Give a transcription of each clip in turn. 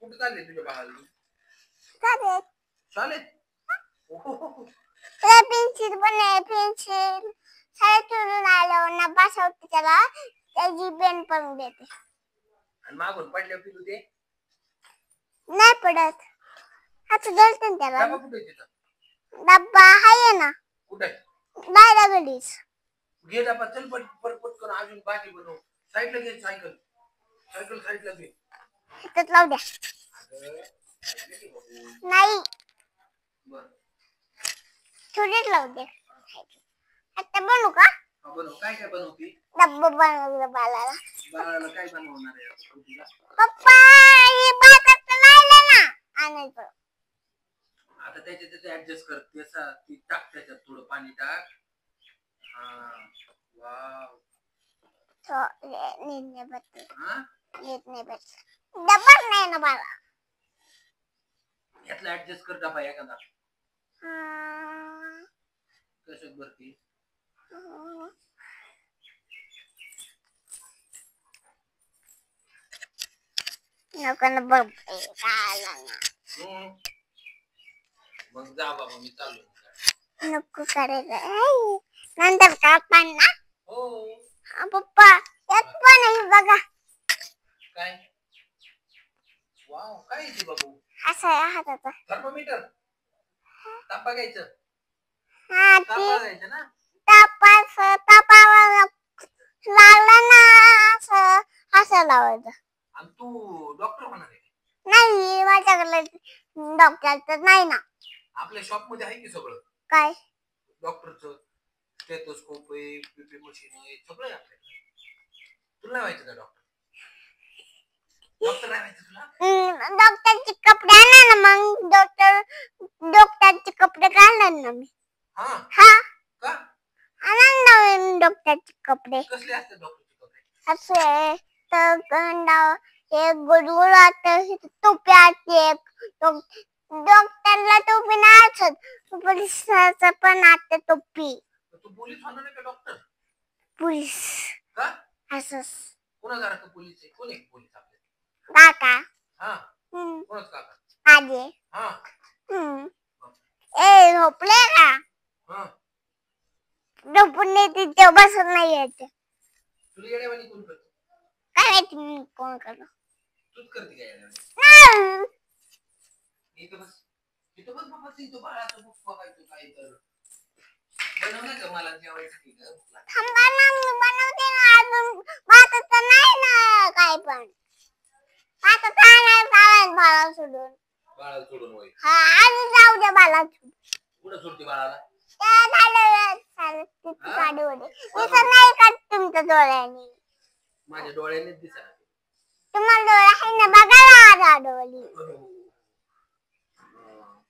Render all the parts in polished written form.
कुठे चालले तुझ्या बाळाला? चालेल चालेल. त्याला पेन्सिल पण आहे. पेन्सिल शाळेतून आल्यावर ना बसवते त्याला. त्याची पेन पण देते. आणि मागून पडल्या पिलू ते नाही पडत. हात धरते ना त्याला. डबा कुठे तिथं? डब्बा आहे ना. कुठे? बाहेर घडीच. घे डबा. चल पटपट कर. अजून भाजी बनव. साईडला घे सायकल. सायकल साईडला घे. हातात लावू द्या. नाही बर थोडीच लावू दे. आता बनवू का? बनव. काय काय बनवती? डब्बा बनवलं बाळाला. बाळाला काय बनवणार आहे? पप्पा हे बाळाचं राहिलं ना आणायचं. आता त्याच्यात ऍडजस्ट कर. त्याचा ती टाक त्याच्यात थोडं पाणी टाक. हा वाव. नीट नाही बसत. हा नीट नाही बसत. डब्बाच नाही ना बाळा. यातला ऍडजस्ट कर डबा एखादा. कशात भरती? नको ना बघ ना. मग जा बाबा मी चाललो. नको करायचं. नंतर का पण ना. हो पप्पा यात पण आहे बघा. काय? वाव काय आहे ते बाबू? असं आहे हाताचा. थर्मोमीटर. ताप बघायचं. हा ताप ते बघायचं ना. तापावर लागलं ना असं लावायचं. आणि तू डॉक्टर होणार आहे? नाही माझ्याकडे डॉक्टरचं नाही ना. आपल्या शॉप मध्ये आहे की सगळं? काय? डॉक्टरचं स्टेथोस्कोप आहे, बीपी मशीन आहे, सगळं आहे आपल्याकडे. तुला नाही व्हायचं का डॉक्टर? डॉक्टर नाही व्हायचं तुला? डॉक्टरचे कपडे आणा ना मग. डॉक्टरचे कपडे घालणार ना मी. हा हा का? आणा नवीन डॉक्टरचे कपडे. कसले असतात डॉक्टरचे कपडे? असे तर गंडा एक गोल असतं. टोपी असते. डॉक्टरला टोपी नाही असत. पोलिसाचं पण असते टोपी. तू पोलीस होणार आहे का डॉक्टर? पोलीस का? असंच. कोणासारखं पोलीस आहे? कोण आहे पोलीस आपले? काका. हा कोणाच काका? आजे. हा ए झोपले का? हा झोपून तिथे बसत नाही यायचं. तुला येड्यावानी कोण करतो? काय माहिती मी कोण करतो. तूच करते काय येड्यावानी? इथं बस. इथं बस बाबा. इथं बाळाचं बुक बघायचं काय तर. बनवलं का मला जेवायसाठी? थांबा ना मी बनवते ना. अजून भाताचं नाही ना काय पण. भाताचं नाही चालेल बाळा सोडून. बाळाला सोडून होय. हा अजून जाऊ दे बाळा. कुठं सोडते बाळाला? दिसत नाही का तुमच्या डोळ्याने? माझ्या डोळ्यानेच दिसणार. तुम्हाला डोळा आहे ना बघा डोळी.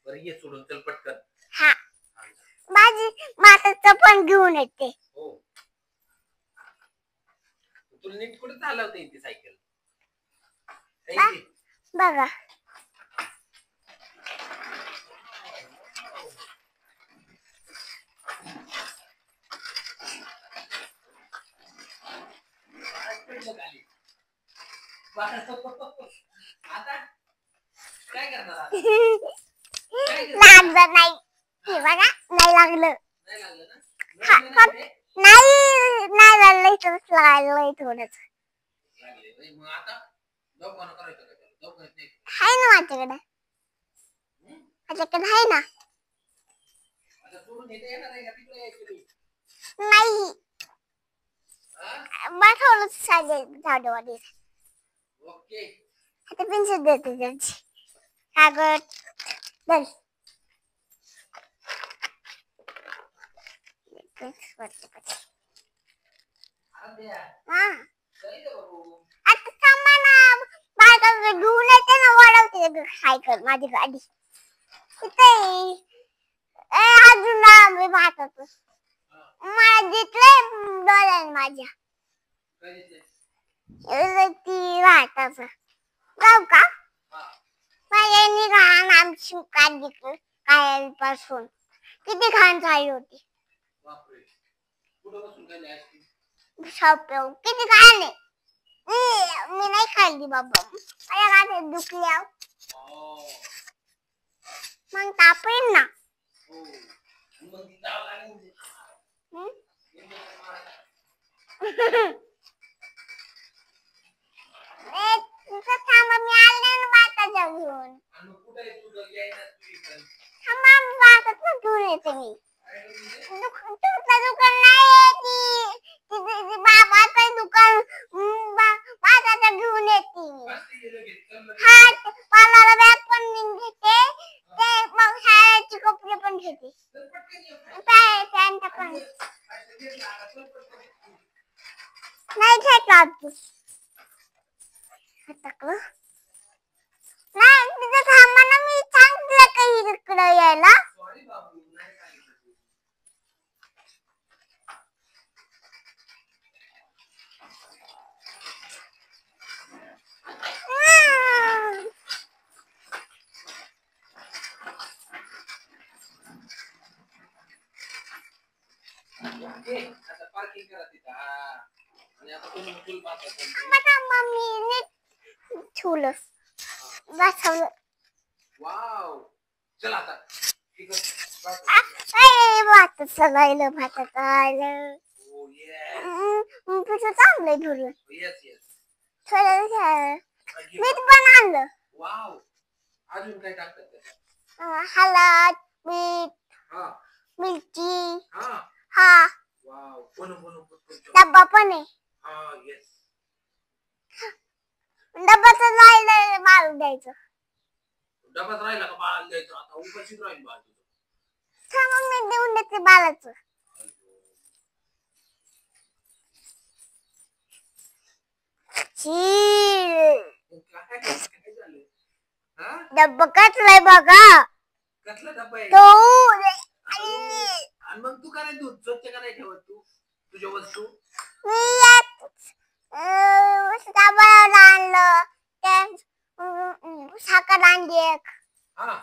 बरं ये सोडून चल पटकन. हा माझी भाताचं पण घेऊन येते. हो तुला नीट कुठे चालवता येते सायकल? बघा आता काय करणार? लागलं नाही. हे बघा नाही लागलं. नाही लागलं ना? नाही लागलं. इथंच लागलंय थोडंच. मग आता दवाखाना करायचं का? आहे ना माझ्याकडे. माझ्याकडे आहे ना. नाही पाठवलं झाडवाडी. आता पेन्सिल देते त्यांची. कागद दल. आता थांबा ना. बाळाला घेऊन येते ना. वळवते सायकल माझी गाडी. इथे अजून लांब भाताचं. मला दिसलंय डोळ्याने माझ्या. ती भाताचं जाऊ का? माझ्या घाण आमची काढली कालपासून. किती घाण झाली होती. किती घाण आहे. मी नाही खाल्ली बाबा. माझ्या गाठीत दुखल्या. हो. मग तापेल ना. हो. मग ती जावं लागेल ते. हं? इंजेक्शन मारायला. ए, तिथं थांबा, मी आले ना भाताच्या घेऊन. आणि मग कुठे आहे तुझं यायला तू इकडं? थांबा, मी भाताचं घेऊन येते मी. काय म्हणजे? तुमचं दुकान नाहीये ती बाबाचं दुकान. भाताचं घेऊन येते मी. बसते गेलं घे. चल लगेच. हा, पालाला बॅग पण मी घेते. ते मग शाळेचे कपडे पण घेते. चल पटकन ये. पॅन्ट पण. असं घेतलं आता. चल पटकन. नाही घेतला तू. टाकलं. नाही, तिथं थांबा ना, मी सांगितलं का इकडं यायला. सॉरी बाबू, नाही सांगितलं तू. घे, आता पार्किंग करा तिथं. हा. आणि आता तुम्ही फुल पाहता कोणते. थांबा, थांबा, मी नीट ठेवलं. बसवलं. वाव. चल आता. ठीक आहे. भाताचं राहिलं, भाताचं राहिलं. Oh, yes. तुझं चांगलं ठेवलं. Yes, yes. थोडं घे. मीठ पण आणलं. वाव. अजून काय टाकतात त्याच्यात? हळद, मीठ, हा. मिरची. हा. हा, वाव. बनव बनव पटकन. डब्बा पण आहे. हा, येस. डब्बाचं राहिलं मारून द्यायचं. डबाच राहिला का बाळाला द्यायचं? आता उपाशीच राहील बाळ तुझं. थांबा, मी देऊन देते बाळाचं. काय झालं? हा? डब्बा कसलाय बघा. कसला डब्बा आहे? तो आणि मग तू काय दूध स्वच्छ का नाही ठेवत तू तुझ्या वस्तू? मी डब्बा आणलं. साखर आणली एक. हा.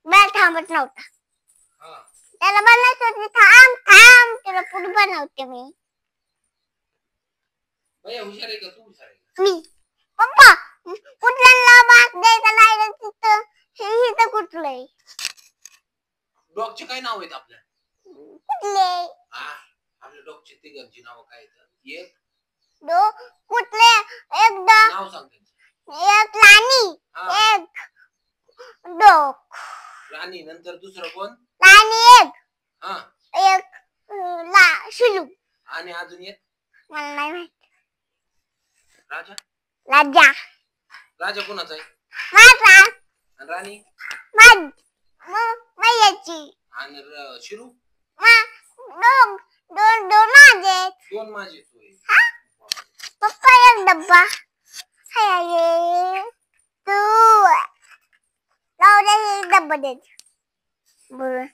बॅग थांबत नव्हता. हा. त्याला बनायचं होती, थांब थांब, त्याला पुढे बनवते मी. भैया हुशार आहे का तू हुशार आहे का? मी पप्पा कुठल्याला भात द्यायचा नाही तिथं हिथं कुठलंय डॉगचे काय नाव आहेत आपल्या? कुठले हा आपल्या डॉगचे तिघांची नाव काय आहेत? एक दो कुठले एकदा नाव सांग त्यांचं. एक राणी. हा. एक डोक राणी. नंतर दुसरं कोण? राणी एक. हा. एक शिलू. आणि अजून एक? मला नाही माहित. राजा. राजा. राजा कोणाचा आहे? माझा. आणि राणी? मैयाची. आणि शिरू? दोन दोन दोन माझे. दोन माझे तू. पप्पा एक डब्बा. हाय तू लावले एक डब्बा दे. बरं.